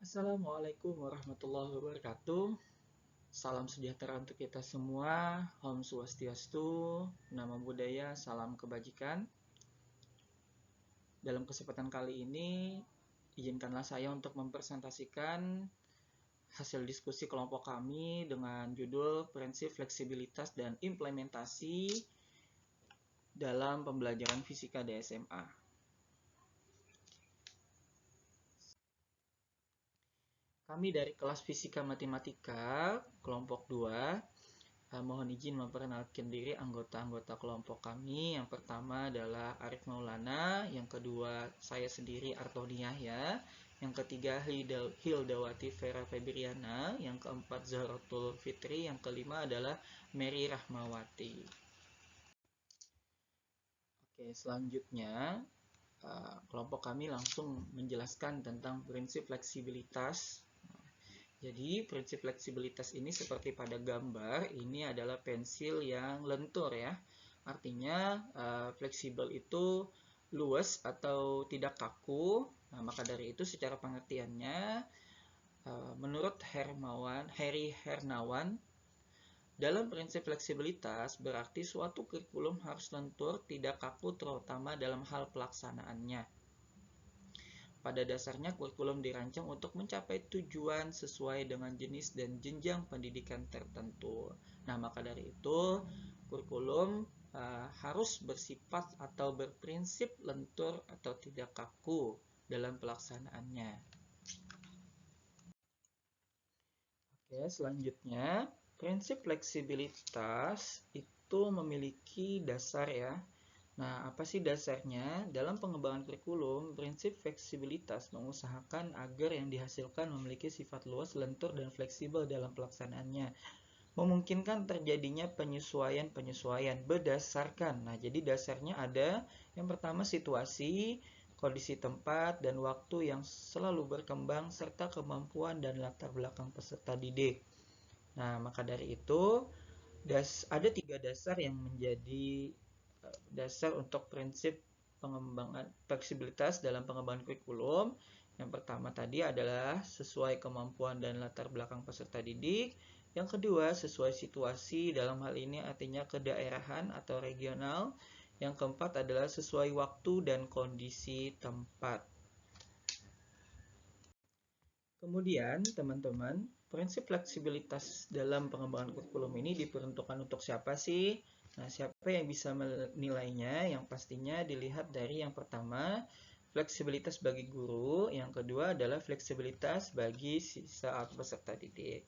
Assalamualaikum warahmatullahi wabarakatuh. Salam sejahtera untuk kita semua. Om Swastiastu, Namo Buddhaya, salam kebajikan. Dalam kesempatan kali ini, izinkanlah saya untuk mempresentasikan hasil diskusi kelompok kami dengan judul Prinsip Fleksibilitas dan Implementasi dalam Pembelajaran Fisika di SMA. Kami dari kelas Fisika Matematika, kelompok 2, mohon izin memperkenalkan diri anggota-anggota kelompok kami. Yang pertama adalah Arif Maulana, yang kedua saya sendiri Artoniah ya, yang ketiga Hildawati Vera Febriana, yang keempat Zahratul Fitri, yang kelima adalah Mary Rahmawati. Oke, selanjutnya kelompok kami langsung menjelaskan tentang prinsip fleksibilitas. Jadi prinsip fleksibilitas ini seperti pada gambar, ini adalah pensil yang lentur ya. Artinya fleksibel itu luas atau tidak kaku. Nah, maka dari itu secara pengertiannya menurut Harry Hernawan, dalam prinsip fleksibilitas berarti suatu kurikulum harus lentur, tidak kaku terutama dalam hal pelaksanaannya. Pada dasarnya, kurikulum dirancang untuk mencapai tujuan sesuai dengan jenis dan jenjang pendidikan tertentu. Nah, maka dari itu, kurikulum harus bersifat atau berprinsip lentur atau tidak kaku dalam pelaksanaannya. Oke, selanjutnya, prinsip fleksibilitas itu memiliki dasar ya. Nah, apa sih dasarnya? Dalam pengembangan kurikulum, prinsip fleksibilitas mengusahakan agar yang dihasilkan memiliki sifat luas, lentur, dan fleksibel dalam pelaksanaannya. Memungkinkan terjadinya penyesuaian-penyesuaian berdasarkan. Nah, jadi dasarnya ada yang pertama situasi, kondisi tempat, dan waktu yang selalu berkembang, serta kemampuan dan latar belakang peserta didik. Nah, maka dari itu, ada 3 dasar yang menjadi dasar untuk prinsip pengembangan fleksibilitas dalam pengembangan kurikulum. Yang pertama tadi adalah sesuai kemampuan dan latar belakang peserta didik. Yang kedua, sesuai situasi, dalam hal ini artinya kedaerahan atau regional. Yang keempat adalah sesuai waktu dan kondisi tempat. Kemudian, teman-teman, prinsip fleksibilitas dalam pengembangan kurikulum ini diperuntukkan untuk siapa sih? Nah, siapa yang bisa menilainya? Yang pastinya dilihat dari yang pertama, fleksibilitas bagi guru. Yang kedua adalah fleksibilitas bagi sisa peserta didik.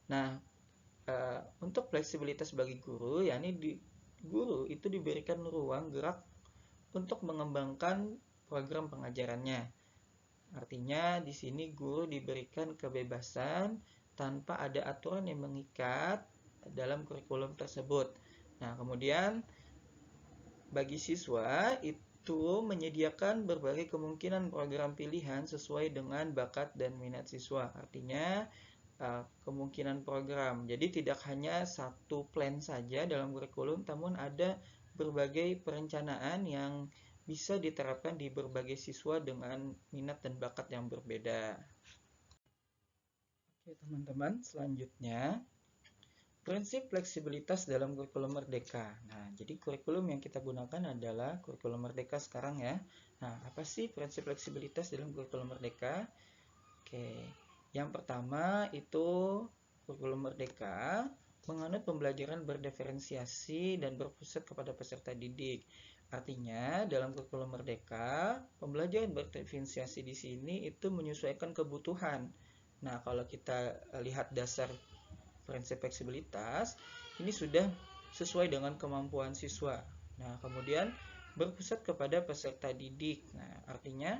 Nah, untuk fleksibilitas bagi guru, yakni guru itu diberikan ruang gerak untuk mengembangkan program pengajarannya. Artinya di sini guru diberikan kebebasan tanpa ada aturan yang mengikat dalam kurikulum tersebut. Nah, kemudian bagi siswa itu menyediakan berbagai kemungkinan program pilihan sesuai dengan bakat dan minat siswa. Artinya kemungkinan program. Jadi tidak hanya satu plan saja dalam kurikulum, namun ada berbagai perencanaan yang bisa diterapkan di berbagai siswa dengan minat dan bakat yang berbeda. Oke, teman-teman, selanjutnya prinsip fleksibilitas dalam kurikulum merdeka. Nah, jadi kurikulum yang kita gunakan adalah kurikulum merdeka sekarang ya. Nah, apa sih prinsip fleksibilitas dalam kurikulum merdeka? Oke, yang pertama itu kurikulum merdeka menganut pembelajaran berdiferensiasi dan berpusat kepada peserta didik. Artinya, dalam kurikulum merdeka, pembelajaran berdiferensiasi di sini itu menyesuaikan kebutuhan. Nah, kalau kita lihat dasar prinsip fleksibilitas, ini sudah sesuai dengan kemampuan siswa. Nah, kemudian berpusat kepada peserta didik. Nah, artinya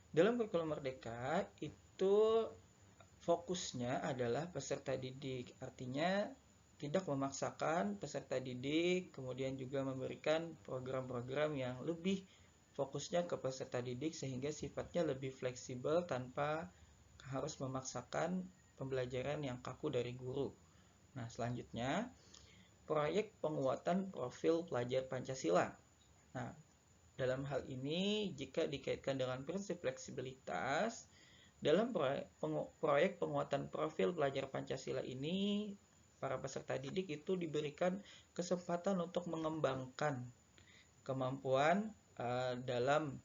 dalam kurikulum merdeka itu fokusnya adalah peserta didik. Artinya tidak memaksakan peserta didik, kemudian juga memberikan program-program yang lebih fokusnya ke peserta didik sehingga sifatnya lebih fleksibel tanpa harus memaksakan pembelajaran yang kaku dari guru. Nah, selanjutnya proyek penguatan profil pelajar Pancasila. Nah, dalam hal ini jika dikaitkan dengan prinsip fleksibilitas, Dalam proyek penguatan profil pelajar Pancasila ini, para peserta didik itu diberikan kesempatan untuk mengembangkan kemampuan dalam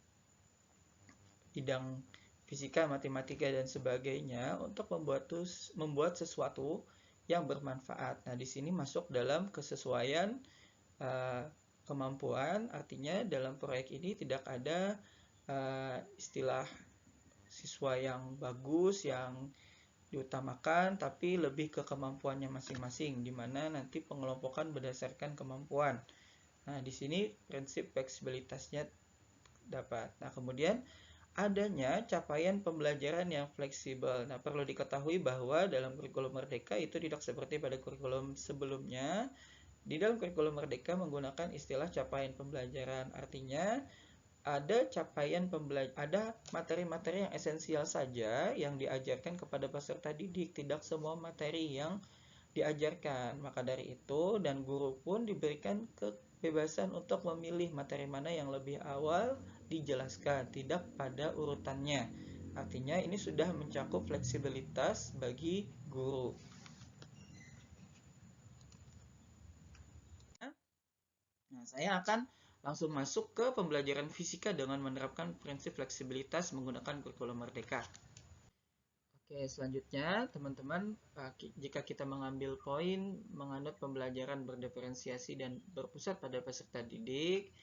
bidang fisika, matematika, dan sebagainya untuk membuat sesuatu yang bermanfaat. Nah, di sini masuk dalam kesesuaian kemampuan, artinya dalam proyek ini tidak ada istilah siswa yang bagus, yang diutamakan, tapi lebih ke kemampuannya masing-masing, di mana nanti pengelompokan berdasarkan kemampuan. Nah, di sini prinsip fleksibilitasnya dapat. Nah, kemudian adanya capaian pembelajaran yang fleksibel. Nah, perlu diketahui bahwa dalam kurikulum Merdeka itu tidak seperti pada kurikulum sebelumnya. Di dalam kurikulum Merdeka menggunakan istilah capaian pembelajaran. Artinya ada materi-materi yang esensial saja yang diajarkan kepada peserta didik, tidak semua materi yang diajarkan. Maka dari itu, dan guru pun diberikan kebebasan untuk memilih materi mana yang lebih awal dijelaskan, tidak pada urutannya. Artinya ini sudah mencakup fleksibilitas bagi guru. Nah, saya akan langsung masuk ke pembelajaran fisika dengan menerapkan prinsip fleksibilitas menggunakan kurikulum Merdeka. Oke, selanjutnya teman-teman, jika kita mengambil poin menganut pembelajaran berdiferensiasi dan berpusat pada peserta didik,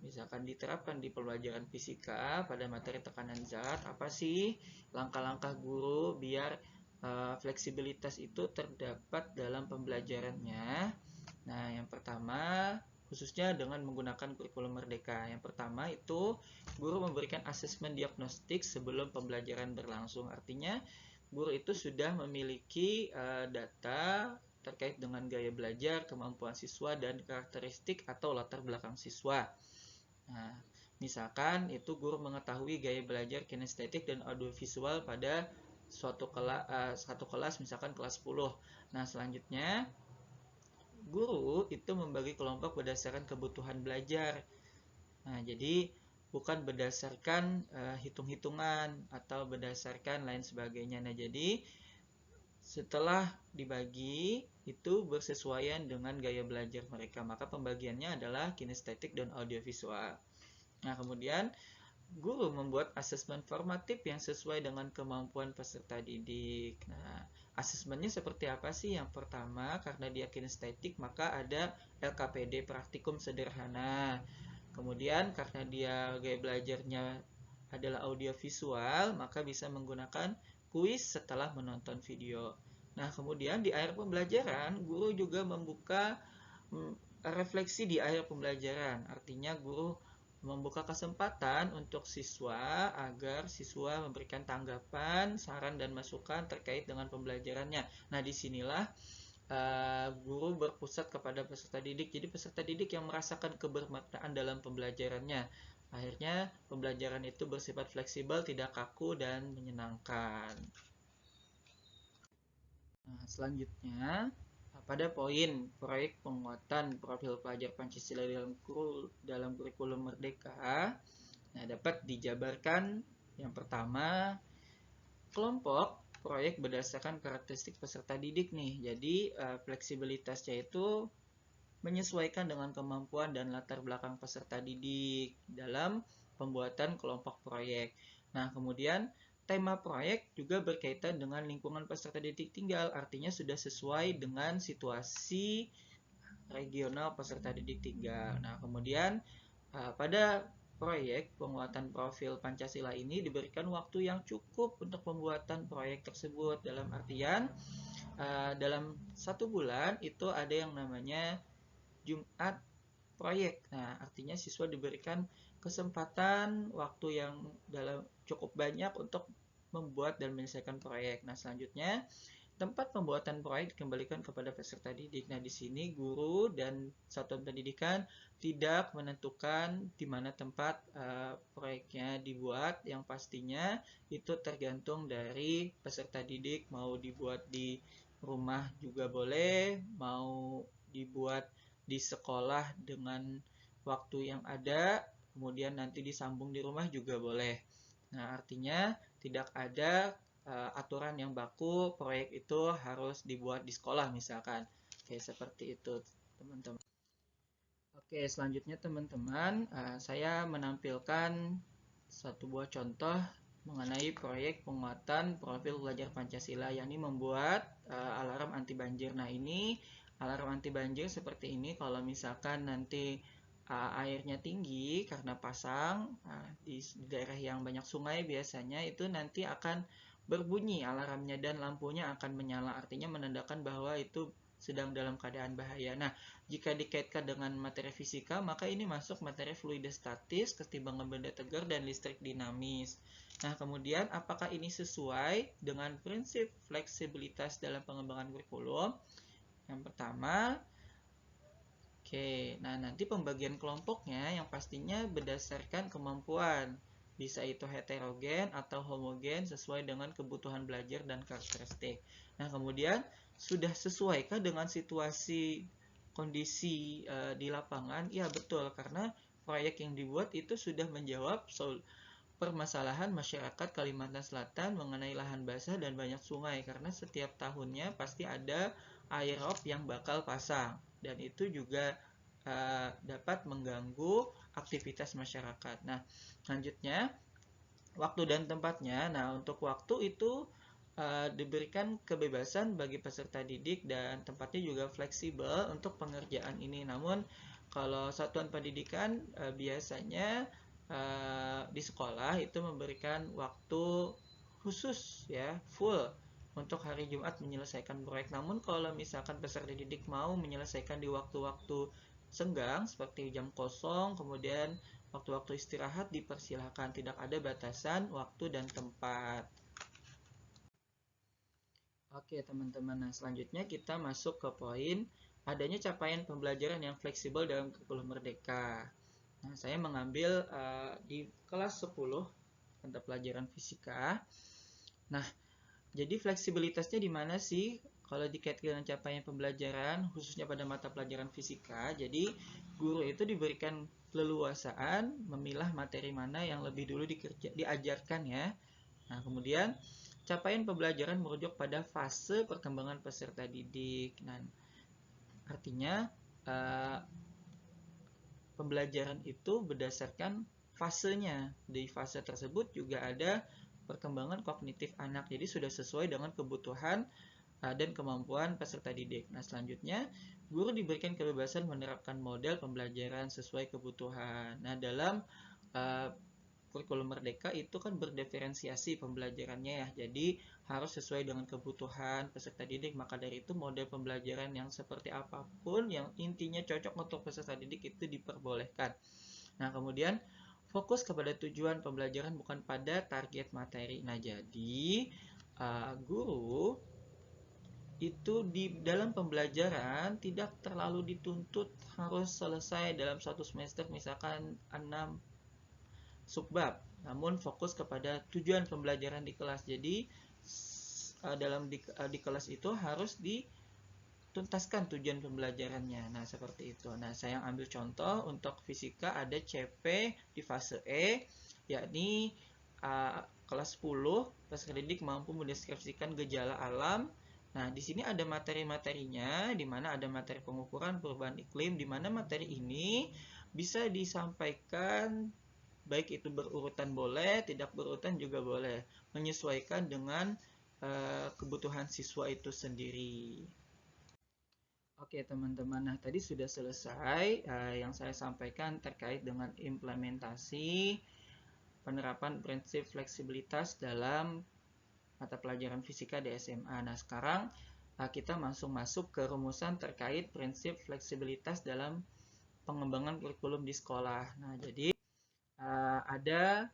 misalkan diterapkan di pembelajaran fisika pada materi tekanan zat, apa sih langkah-langkah guru biar fleksibilitas itu terdapat dalam pembelajarannya? Nah, yang pertama, khususnya dengan menggunakan kurikulum Merdeka. Yang pertama itu guru memberikan asesmen diagnostik sebelum pembelajaran berlangsung. Artinya guru itu sudah memiliki data terkait dengan gaya belajar, kemampuan siswa, dan karakteristik atau latar belakang siswa. Nah, misalkan itu guru mengetahui gaya belajar kinestetik dan audiovisual pada satu kelas, misalkan kelas 10. Nah, selanjutnya guru itu membagi kelompok berdasarkan kebutuhan belajar. Nah, jadi bukan berdasarkan hitung-hitungan atau berdasarkan lain sebagainya. Nah, jadi setelah dibagi itu bersesuaian dengan gaya belajar mereka, maka pembagiannya adalah kinestetik dan audiovisual. Nah, kemudian guru membuat asesmen formatif yang sesuai dengan kemampuan peserta didik. Nah, asesmennya seperti apa sih? Yang pertama, karena dia kinestetik, maka ada LKPD, praktikum sederhana. Kemudian, karena dia gaya belajarnya adalah audiovisual, maka bisa menggunakan kuis setelah menonton video. Nah, kemudian di akhir pembelajaran, guru juga membuka refleksi di akhir pembelajaran. Artinya guru membuka kesempatan untuk siswa agar siswa memberikan tanggapan, saran, dan masukan terkait dengan pembelajarannya. Nah, disinilah guru berpusat kepada peserta didik. Jadi peserta didik yang merasakan kebermaknaan dalam pembelajarannya. Akhirnya pembelajaran itu bersifat fleksibel, tidak kaku, dan menyenangkan. Nah, selanjutnya pada poin proyek penguatan profil pelajar Pancasila dalam kurikulum Merdeka, nah, dapat dijabarkan yang pertama, kelompok proyek berdasarkan karakteristik peserta didik nih. Jadi fleksibilitasnya itu menyesuaikan dengan kemampuan dan latar belakang peserta didik dalam pembuatan kelompok proyek. Nah, kemudian tema proyek juga berkaitan dengan lingkungan peserta didik tinggal, artinya sudah sesuai dengan situasi regional peserta didik tinggal. Nah, kemudian pada proyek penguatan profil Pancasila ini diberikan waktu yang cukup untuk pembuatan proyek tersebut, dalam artian dalam 1 bulan itu ada yang namanya Jumat proyek. Nah, artinya siswa diberikan kesempatan waktu yang cukup banyak untuk membuat dan menyelesaikan proyek. Nah, selanjutnya tempat pembuatan proyek dikembalikan kepada peserta didik. Nah, di sini guru dan satuan pendidikan tidak menentukan di mana tempat proyeknya dibuat. Yang pastinya itu tergantung dari peserta didik, mau dibuat di rumah juga boleh, mau dibuat di sekolah dengan waktu yang ada, kemudian nanti disambung di rumah juga boleh. Nah, artinya tidak ada aturan yang baku, proyek itu harus dibuat di sekolah misalkan. Oke, seperti itu, teman-teman. Oke, selanjutnya teman-teman, saya menampilkan satu buah contoh mengenai proyek penguatan profil belajar Pancasila, yakni membuat alarm anti banjir. Nah, ini alarm anti banjir seperti ini kalau misalkan nanti airnya tinggi karena pasang di daerah yang banyak sungai biasanya itu nanti akan berbunyi alarmnya dan lampunya akan menyala, artinya menandakan bahwa itu sedang dalam keadaan bahaya. Nah, jika dikaitkan dengan materi fisika, maka ini masuk materi fluidostatis, keseimbangan benda tegar, dan listrik dinamis. Nah, kemudian apakah ini sesuai dengan prinsip fleksibilitas dalam pengembangan kurikulum? Yang pertama, nah nanti pembagian kelompoknya yang pastinya berdasarkan kemampuan. Bisa itu heterogen atau homogen sesuai dengan kebutuhan belajar dan karakteristik. Nah, kemudian sudah sesuaikah dengan situasi kondisi di lapangan? Ya, betul, karena proyek yang dibuat itu sudah menjawab permasalahan masyarakat Kalimantan Selatan mengenai lahan basah dan banyak sungai, karena setiap tahunnya pasti ada air rob yang bakal pasang dan itu juga dapat mengganggu aktivitas masyarakat. Nah, selanjutnya waktu dan tempatnya. Nah, untuk waktu itu diberikan kebebasan bagi peserta didik dan tempatnya juga fleksibel untuk pengerjaan ini. Namun, kalau satuan pendidikan biasanya di sekolah itu memberikan waktu khusus ya, full untuk hari Jumat menyelesaikan proyek. Namun kalau misalkan peserta didik mau menyelesaikan di waktu-waktu senggang seperti jam kosong, kemudian waktu-waktu istirahat dipersilahkan, tidak ada batasan waktu dan tempat. Oke teman-teman, nah selanjutnya kita masuk ke poin adanya capaian pembelajaran yang fleksibel dalam kurikulum merdeka. Nah, saya mengambil di kelas 10 mata pelajaran fisika. Nah, jadi fleksibilitasnya di mana sih? Kalau dikaitkan dengan capaian pembelajaran, khususnya pada mata pelajaran fisika, jadi guru itu diberikan leluasaan memilah materi mana yang lebih dulu diajarkan ya. Nah, kemudian capaian pembelajaran merujuk pada fase perkembangan peserta didik. Nah, artinya pembelajaran itu berdasarkan fasenya. Di fase tersebut juga ada perkembangan kognitif anak. Jadi sudah sesuai dengan kebutuhan dan kemampuan peserta didik. Nah, selanjutnya guru diberikan kebebasan menerapkan model pembelajaran sesuai kebutuhan. Nah, dalam kurikulum merdeka itu kan berdiferensiasi pembelajarannya ya. Jadi harus sesuai dengan kebutuhan peserta didik. Maka dari itu model pembelajaran yang seperti apapun yang intinya cocok untuk peserta didik itu diperbolehkan. Nah, kemudian fokus kepada tujuan pembelajaran bukan pada target materi. Nah, jadi guru itu di dalam pembelajaran tidak terlalu dituntut harus selesai dalam satu semester misalkan 6 subbab, namun fokus kepada tujuan pembelajaran di kelas. Jadi di kelas itu harus dituntaskan tujuan pembelajarannya. Nah, seperti itu. Nah, saya ambil contoh untuk fisika ada CP di fase E, yakni kelas 10 peserta didik mampu mendeskripsikan gejala alam. Nah, di sini ada materi-materinya, di mana ada materi pengukuran perubahan iklim, di mana materi ini bisa disampaikan baik itu berurutan boleh, tidak berurutan juga boleh, menyesuaikan dengan kebutuhan siswa itu sendiri. Oke teman-teman, nah tadi sudah selesai yang saya sampaikan terkait dengan implementasi penerapan prinsip fleksibilitas dalam mata pelajaran fisika di SMA. Nah, sekarang kita masuk ke rumusan terkait prinsip fleksibilitas dalam pengembangan kurikulum di sekolah. Nah, jadi ada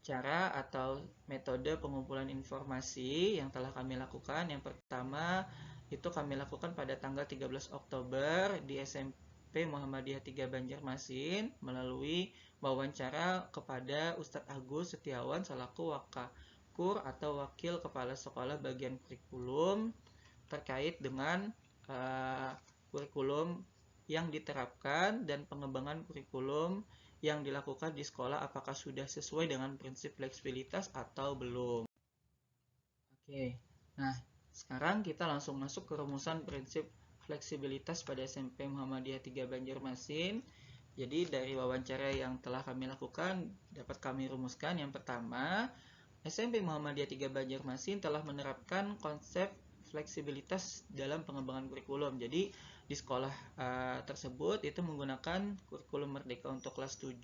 cara atau metode pengumpulan informasi yang telah kami lakukan. Yang pertama itu kami lakukan pada tanggal 13 Oktober di SMP Muhammadiyah 3 Banjarmasin melalui wawancara kepada Ustadz Agus Setiawan selaku Wakakur atau Wakil Kepala Sekolah Bagian Kurikulum terkait dengan kurikulum yang diterapkan dan pengembangan kurikulum yang dilakukan di sekolah apakah sudah sesuai dengan prinsip fleksibilitas atau belum. Oke, nah sekarang kita langsung masuk ke rumusan prinsip fleksibilitas pada SMP Muhammadiyah 3 Banjarmasin. Jadi dari wawancara yang telah kami lakukan dapat kami rumuskan. Yang pertama, SMP Muhammadiyah 3 Banjarmasin telah menerapkan konsep fleksibilitas dalam pengembangan kurikulum. Jadi di sekolah tersebut itu menggunakan kurikulum Merdeka untuk kelas 7,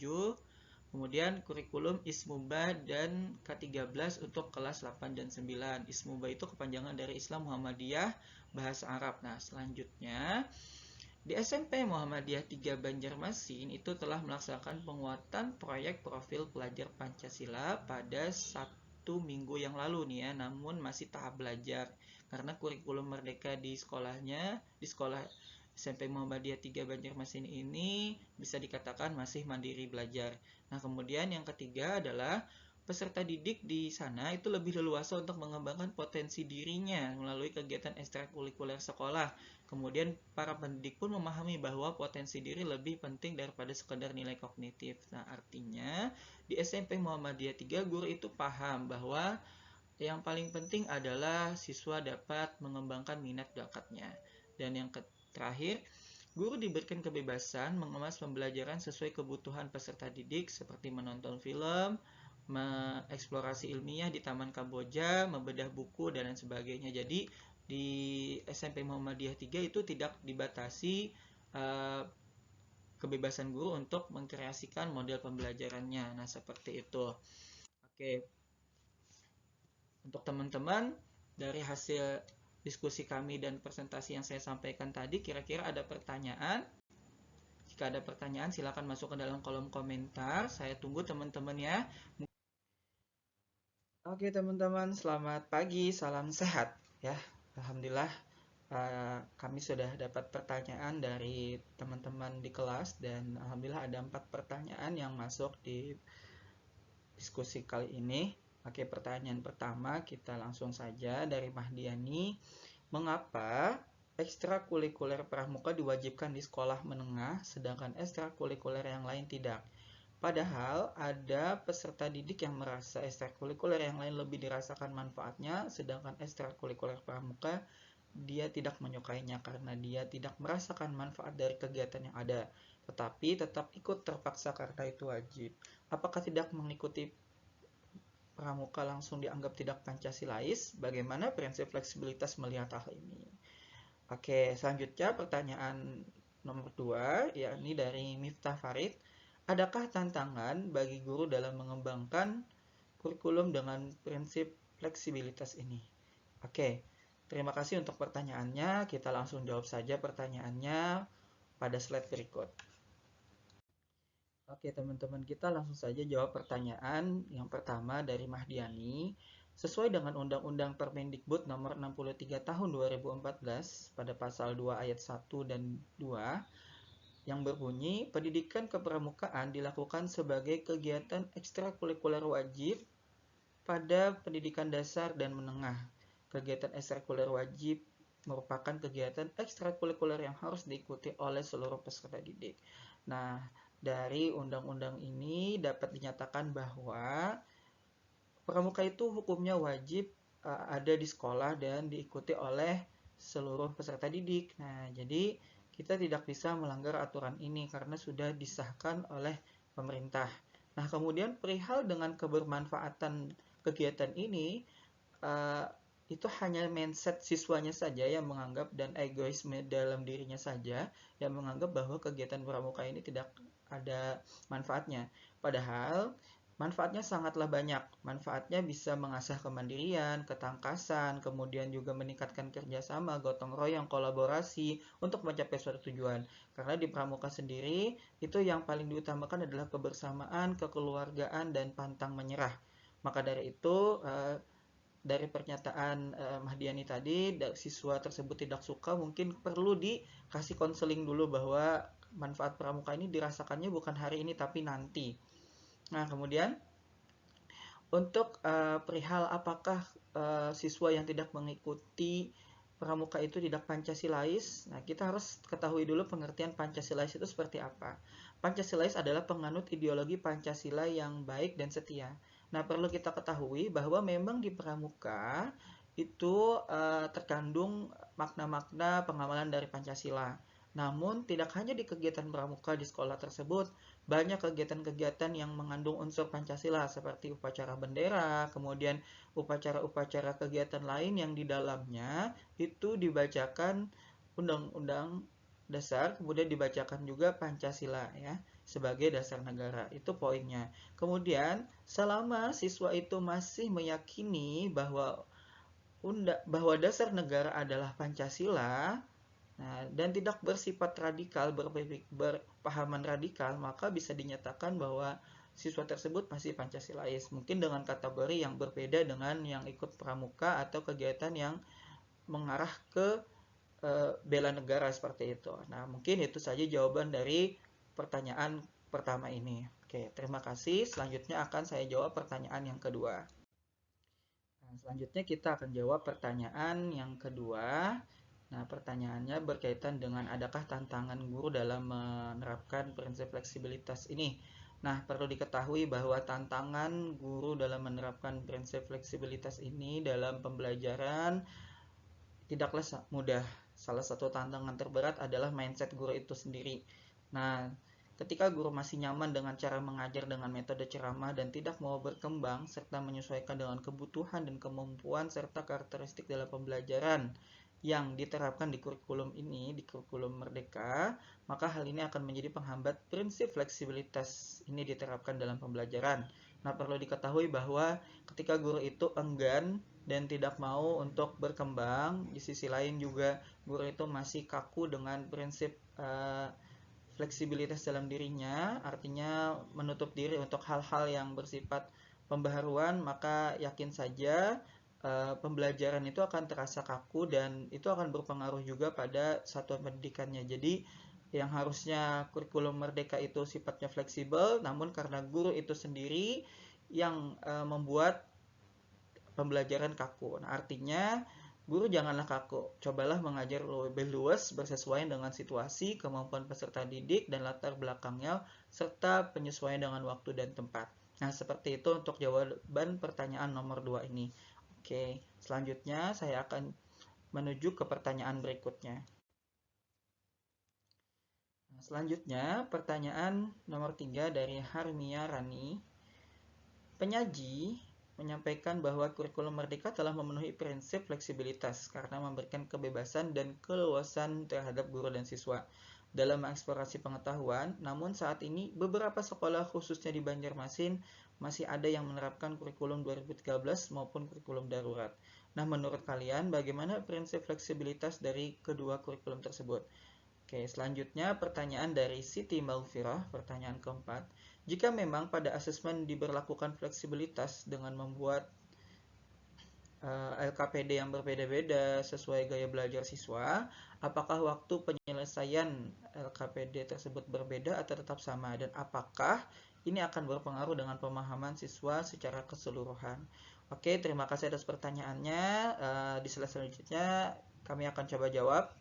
kemudian kurikulum Ismuba dan K13 untuk kelas 8 dan 9. Ismuba itu kepanjangan dari Islam Muhammadiyah Bahasa Arab. Nah, selanjutnya di SMP Muhammadiyah 3 Banjarmasin itu telah melaksanakan penguatan proyek profil pelajar Pancasila pada 1 minggu yang lalu nih ya, namun masih tahap belajar karena kurikulum Merdeka di sekolahnya, di sekolah SMP Muhammadiyah 3 Banjarmasin ini bisa dikatakan masih mandiri belajar. Nah, kemudian yang ketiga adalah peserta didik di sana itu lebih leluasa untuk mengembangkan potensi dirinya melalui kegiatan ekstrakurikuler sekolah. Kemudian para pendidik pun memahami bahwa potensi diri lebih penting daripada sekedar nilai kognitif. Nah, artinya di SMP Muhammadiyah 3 guru itu paham bahwa yang paling penting adalah siswa dapat mengembangkan minat bakatnya. Dan yang terakhir, guru diberikan kebebasan mengemas pembelajaran sesuai kebutuhan peserta didik seperti menonton film, mengeksplorasi ilmiah di Taman Kamboja, membedah buku, dan lain sebagainya. Jadi di SMP Muhammadiyah 3 itu tidak dibatasi kebebasan guru untuk mengkreasikan model pembelajarannya. Nah, seperti itu. Oke. Untuk teman-teman, dari hasil diskusi kami dan presentasi yang saya sampaikan tadi, kira-kira ada pertanyaan? Jika ada pertanyaan, silakan masuk ke dalam kolom komentar. Saya tunggu teman-teman ya. Oke teman-teman, selamat pagi, salam sehat ya. Alhamdulillah kami sudah dapat pertanyaan dari teman-teman di kelas dan alhamdulillah ada 4 pertanyaan yang masuk di diskusi kali ini. Oke, pertanyaan pertama kita langsung saja dari Mahdiani. Mengapa ekstrakurikuler pramuka diwajibkan di sekolah menengah sedangkan ekstrakurikuler yang lain tidak? Padahal ada peserta didik yang merasa ekstrakurikuler yang lain lebih dirasakan manfaatnya, sedangkan ekstrakurikuler pramuka dia tidak menyukainya karena dia tidak merasakan manfaat dari kegiatan yang ada, tetapi tetap ikut terpaksa karena itu wajib. Apakah tidak mengikuti pramuka langsung dianggap tidak Pancasilais? Bagaimana prinsip fleksibilitas melihat hal ini? Oke, selanjutnya pertanyaan nomor 2, yakni dari Miftah Farid. Adakah tantangan bagi guru dalam mengembangkan kurikulum dengan prinsip fleksibilitas ini? Oke, terima kasih untuk pertanyaannya. Kita langsung jawab saja pertanyaannya pada slide berikut. Oke teman-teman, kita langsung saja jawab pertanyaan yang pertama dari Mahdiani. Sesuai dengan Undang-Undang Permendikbud nomor 63 tahun 2014 pada pasal 2 ayat 1 dan 2 yang berbunyi pendidikan kepramukaan dilakukan sebagai kegiatan ekstrakurikuler wajib pada pendidikan dasar dan menengah. Kegiatan ekstrakurikuler wajib merupakan kegiatan ekstrakurikuler yang harus diikuti oleh seluruh peserta didik. Nah, dari undang-undang ini dapat dinyatakan bahwa pramuka itu hukumnya wajib ada di sekolah dan diikuti oleh seluruh peserta didik. Nah, jadi kita tidak bisa melanggar aturan ini karena sudah disahkan oleh pemerintah. Nah, kemudian perihal dengan kebermanfaatan kegiatan ini, itu hanya mindset siswanya saja yang menganggap dan egoisme dalam dirinya saja yang menganggap bahwa kegiatan pramuka ini tidak ada manfaatnya. Padahal manfaatnya sangatlah banyak. Manfaatnya bisa mengasah kemandirian, ketangkasan, kemudian juga meningkatkan kerjasama, gotong royong, kolaborasi untuk mencapai suatu tujuan. Karena di pramuka sendiri, itu yang paling diutamakan adalah kebersamaan, kekeluargaan, dan pantang menyerah. Maka dari itu, dari pernyataan Mahdiani tadi, siswa tersebut tidak suka, mungkin perlu dikasih konseling dulu bahwa manfaat pramuka ini dirasakannya bukan hari ini tapi nanti. Nah, kemudian untuk perihal apakah siswa yang tidak mengikuti pramuka itu tidak Pancasilais, nah kita harus ketahui dulu pengertian Pancasilais itu seperti apa. Pancasilais adalah penganut ideologi Pancasila yang baik dan setia. Nah, perlu kita ketahui bahwa memang di pramuka itu terkandung makna-makna pengamalan dari Pancasila. Namun, tidak hanya di kegiatan pramuka di sekolah tersebut, banyak kegiatan-kegiatan yang mengandung unsur Pancasila seperti upacara bendera, kemudian upacara-upacara kegiatan lain yang di dalamnya itu dibacakan Undang-Undang Dasar, kemudian dibacakan juga Pancasila ya sebagai dasar negara. Itu poinnya. Kemudian, selama siswa itu masih meyakini bahwa dasar negara adalah Pancasila, nah, dan tidak bersifat radikal, berpahaman radikal, maka bisa dinyatakan bahwa siswa tersebut masih Pancasilais. Mungkin dengan kategori yang berbeda dengan yang ikut pramuka atau kegiatan yang mengarah ke bela negara seperti itu. Nah, mungkin itu saja jawaban dari pertanyaan pertama ini. Oke, terima kasih. Selanjutnya akan saya jawab pertanyaan yang kedua. Nah, selanjutnya kita akan jawab pertanyaan yang kedua. Nah, pertanyaannya berkaitan dengan adakah tantangan guru dalam menerapkan prinsip fleksibilitas ini. Nah, perlu diketahui bahwa tantangan guru dalam menerapkan prinsip fleksibilitas ini dalam pembelajaran tidaklah mudah. Salah satu tantangan terberat adalah mindset guru itu sendiri. Nah, ketika guru masih nyaman dengan cara mengajar dengan metode ceramah dan tidak mau berkembang serta menyesuaikan dengan kebutuhan dan kemampuan serta karakteristik dalam pembelajaran yang diterapkan di kurikulum ini, di kurikulum Merdeka, maka hal ini akan menjadi penghambat prinsip fleksibilitas ini diterapkan dalam pembelajaran. Nah, perlu diketahui bahwa ketika guru itu enggan dan tidak mau untuk berkembang, di sisi lain juga guru itu masih kaku dengan prinsip fleksibilitas dalam dirinya, artinya menutup diri untuk hal-hal yang bersifat pembaharuan, maka yakin saja pembelajaran itu akan terasa kaku dan itu akan berpengaruh juga pada satuan pendidikannya. Jadi yang harusnya kurikulum Merdeka itu sifatnya fleksibel, namun karena guru itu sendiri yang membuat pembelajaran kaku. Nah, artinya guru janganlah kaku, cobalah mengajar lebih luas bersesuaian dengan situasi, kemampuan peserta didik, dan latar belakangnya, serta penyesuaian dengan waktu dan tempat. Nah, seperti itu untuk jawaban pertanyaan nomor 2 ini. Oke, selanjutnya saya akan menuju ke pertanyaan berikutnya. Nah, selanjutnya, pertanyaan nomor 3 dari Harmia Rani. Penyaji menyampaikan bahwa kurikulum Merdeka telah memenuhi prinsip fleksibilitas karena memberikan kebebasan dan keluasan terhadap guru dan siswa dalam mengeksplorasi pengetahuan. Namun saat ini beberapa sekolah khususnya di Banjarmasin masih ada yang menerapkan kurikulum 2013 maupun kurikulum darurat. Nah, menurut kalian bagaimana prinsip fleksibilitas dari kedua kurikulum tersebut? Oke, selanjutnya pertanyaan dari Siti Maufirah, pertanyaan keempat. Jika memang pada asesmen diberlakukan fleksibilitas dengan membuat LKPD yang berbeda-beda sesuai gaya belajar siswa, apakah waktu penyelesaian LKPD tersebut berbeda atau tetap sama, dan apakah ini akan berpengaruh dengan pemahaman siswa secara keseluruhan? Oke, terima kasih atas pertanyaannya. Di slide selanjutnya kami akan coba jawab.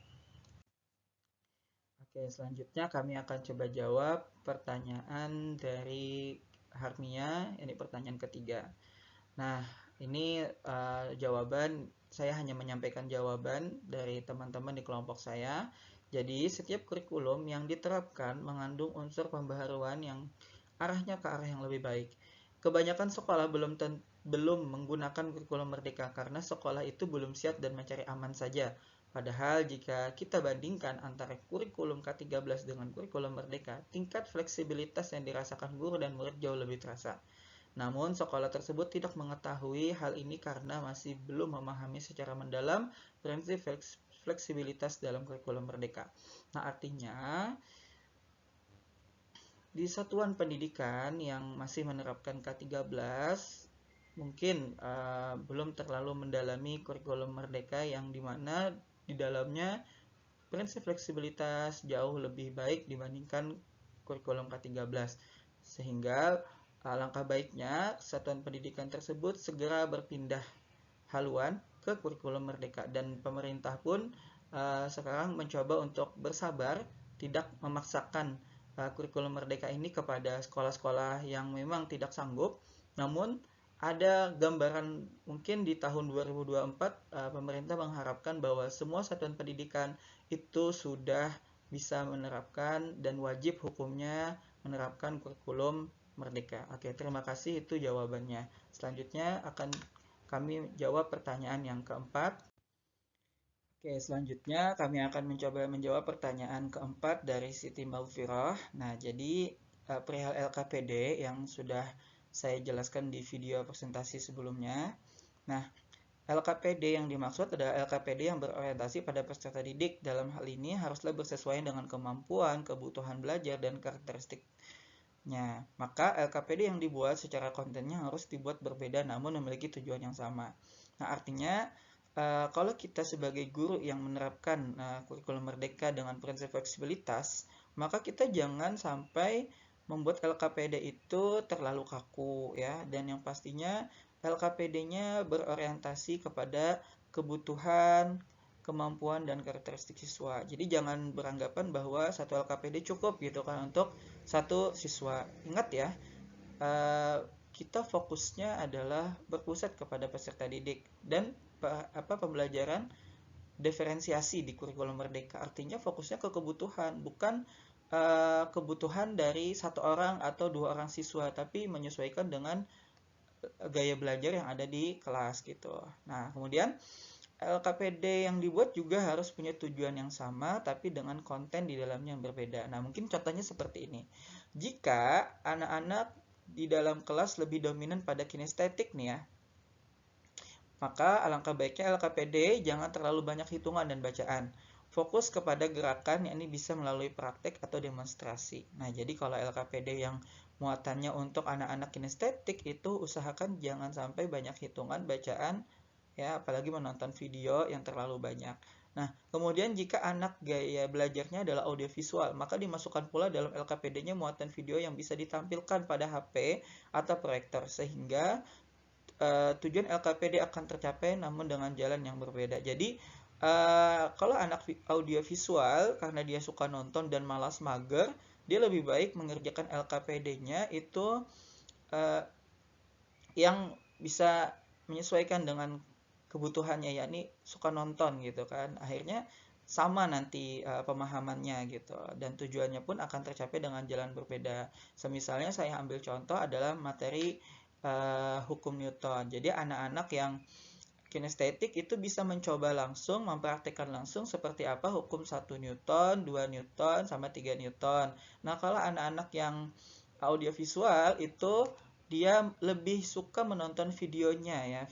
Oke, selanjutnya kami akan coba jawab pertanyaan dari Harmia, ini pertanyaan ketiga. Nah, ini jawaban, saya hanya menyampaikan jawaban dari teman-teman di kelompok saya. Jadi, setiap kurikulum yang diterapkan mengandung unsur pembaharuan yang arahnya ke arah yang lebih baik. Kebanyakan sekolah belum menggunakan kurikulum Merdeka karena sekolah itu belum siap dan mencari aman saja. Padahal jika kita bandingkan antara kurikulum K13 dengan kurikulum Merdeka, tingkat fleksibilitas yang dirasakan guru dan murid jauh lebih terasa. Namun, sekolah tersebut tidak mengetahui hal ini karena masih belum memahami secara mendalam prinsip fleksibilitas dalam kurikulum Merdeka. Nah, artinya di satuan pendidikan yang masih menerapkan K13 mungkin belum terlalu mendalami kurikulum Merdeka yang dimana di dalamnya prinsip fleksibilitas jauh lebih baik dibandingkan kurikulum K13. Sehingga langkah baiknya satuan pendidikan tersebut segera berpindah haluan ke kurikulum Merdeka, dan pemerintah pun sekarang mencoba untuk bersabar, tidak memaksakan kurikulum Merdeka ini kepada sekolah-sekolah yang memang tidak sanggup. Namun ada gambaran mungkin di tahun 2024 pemerintah mengharapkan bahwa semua satuan pendidikan itu sudah bisa menerapkan dan wajib hukumnya menerapkan kurikulum Merdeka. Oke, terima kasih, itu jawabannya. Selanjutnya akan kami jawab pertanyaan yang keempat. Oke, selanjutnya kami akan mencoba menjawab pertanyaan keempat dari Siti Maghfirah. Nah, jadi perihal LKPD yang sudah saya jelaskan di video presentasi sebelumnya. Nah, LKPD yang dimaksud adalah LKPD yang berorientasi pada peserta didik. Dalam hal ini haruslah bersesuaian dengan kemampuan, kebutuhan belajar, dan karakteristiknya. Maka LKPD yang dibuat secara kontennya harus dibuat berbeda namun memiliki tujuan yang sama. Nah, artinya kalau kita sebagai guru yang menerapkan kurikulum Merdeka dengan prinsip fleksibilitas, maka kita jangan sampai membuat LKPD itu terlalu kaku ya, dan yang pastinya LKPD-nya berorientasi kepada kebutuhan, kemampuan, dan karakteristik siswa. Jadi jangan beranggapan bahwa satu LKPD cukup gitu kan untuk satu siswa. Ingat ya, kita fokusnya adalah berpusat kepada peserta didik dan pembelajaran diferensiasi di kurikulum Merdeka. Artinya fokusnya ke kebutuhan, bukan kebutuhan dari satu orang atau dua orang siswa, tapi menyesuaikan dengan gaya belajar yang ada di kelas gitu. Nah, kemudian LKPD yang dibuat juga harus punya tujuan yang sama, tapi dengan konten di dalamnya yang berbeda. Nah, mungkin contohnya seperti ini. Jika anak-anak di dalam kelas lebih dominan pada kinestetik nih ya, maka alangkah baiknya LKPD jangan terlalu banyak hitungan dan bacaan. Fokus kepada gerakan yang ini bisa melalui praktek atau demonstrasi. Nah, jadi kalau LKPD yang muatannya untuk anak-anak kinestetik itu usahakan jangan sampai banyak hitungan, bacaan, ya, apalagi menonton video yang terlalu banyak. Nah, kemudian jika anak gaya belajarnya adalah audiovisual, maka dimasukkan pula dalam LKPD-nya muatan video yang bisa ditampilkan pada HP atau proyektor, sehingga tujuan LKPD akan tercapai namun dengan jalan yang berbeda. Jadi kalau anak audiovisual karena dia suka nonton dan malas mager, dia lebih baik mengerjakan LKPD-nya itu yang bisa menyesuaikan dengan kebutuhannya, yakni suka nonton gitu kan. Akhirnya sama nanti pemahamannya gitu, dan tujuannya pun akan tercapai dengan jalan berbeda. Semisalnya saya ambil contoh adalah materi hukum Newton. Jadi anak-anak yang kinestetik itu bisa mencoba langsung, mempraktikkan langsung seperti apa hukum 1 Newton, 2 Newton, sama 3 Newton. Nah, kalau anak-anak yang audiovisual itu dia lebih suka menonton videonya ya,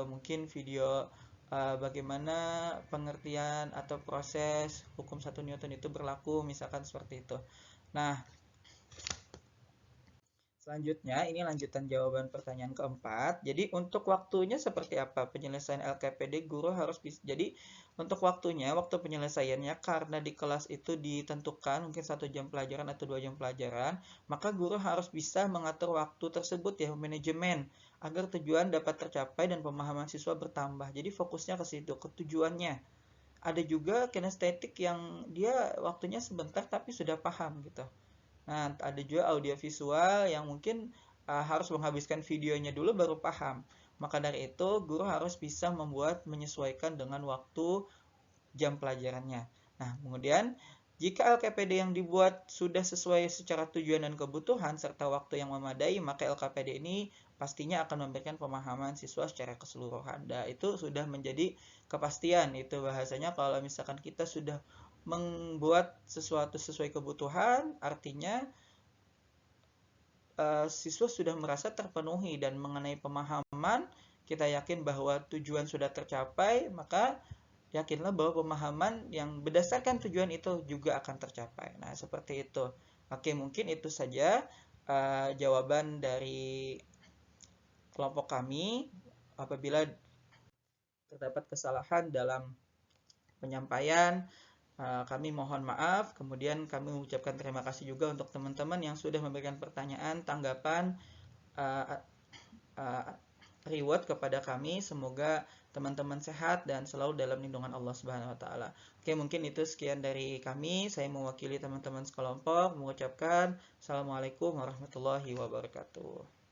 mungkin video bagaimana pengertian atau proses hukum 1 Newton itu berlaku, misalkan seperti itu. Nah, selanjutnya, ini lanjutan jawaban pertanyaan keempat. Jadi, untuk waktunya seperti apa penyelesaian LKPD? Guru harus bisa. Jadi, untuk waktunya, waktu penyelesaiannya, karena di kelas itu ditentukan mungkin 1 jam pelajaran atau 2 jam pelajaran, maka guru harus bisa mengatur waktu tersebut ya, manajemen, agar tujuan dapat tercapai dan pemahaman siswa bertambah. Jadi, fokusnya ke situ, ke tujuannya. Ada juga kinestetik yang dia waktunya sebentar tapi sudah paham gitu. Nah, ada juga audiovisual yang mungkin harus menghabiskan videonya dulu baru paham. Maka dari itu, guru harus bisa menyesuaikan dengan waktu jam pelajarannya. Nah, kemudian jika LKPD yang dibuat sudah sesuai secara tujuan dan kebutuhan serta waktu yang memadai, maka LKPD ini pastinya akan memberikan pemahaman siswa secara keseluruhan. Nah, itu sudah menjadi kepastian. Itu bahasanya kalau misalkan kita sudah membuat sesuatu sesuai kebutuhan, artinya siswa sudah merasa terpenuhi, dan mengenai pemahaman kita yakin bahwa tujuan sudah tercapai, maka yakinlah bahwa pemahaman yang berdasarkan tujuan itu juga akan tercapai. Nah, seperti itu. Oke, mungkin itu saja jawaban dari kelompok kami. Apabila terdapat kesalahan dalam penyampaian, kami mohon maaf. Kemudian kami mengucapkan terima kasih juga untuk teman-teman yang sudah memberikan pertanyaan, tanggapan, reward reward kepada kami. Semoga teman-teman sehat dan selalu dalam lindungan Allah Subhanahu wa taala. Oke, mungkin itu sekian dari kami. Saya mewakili teman-teman sekelompok mengucapkan Assalamualaikum warahmatullahi wabarakatuh.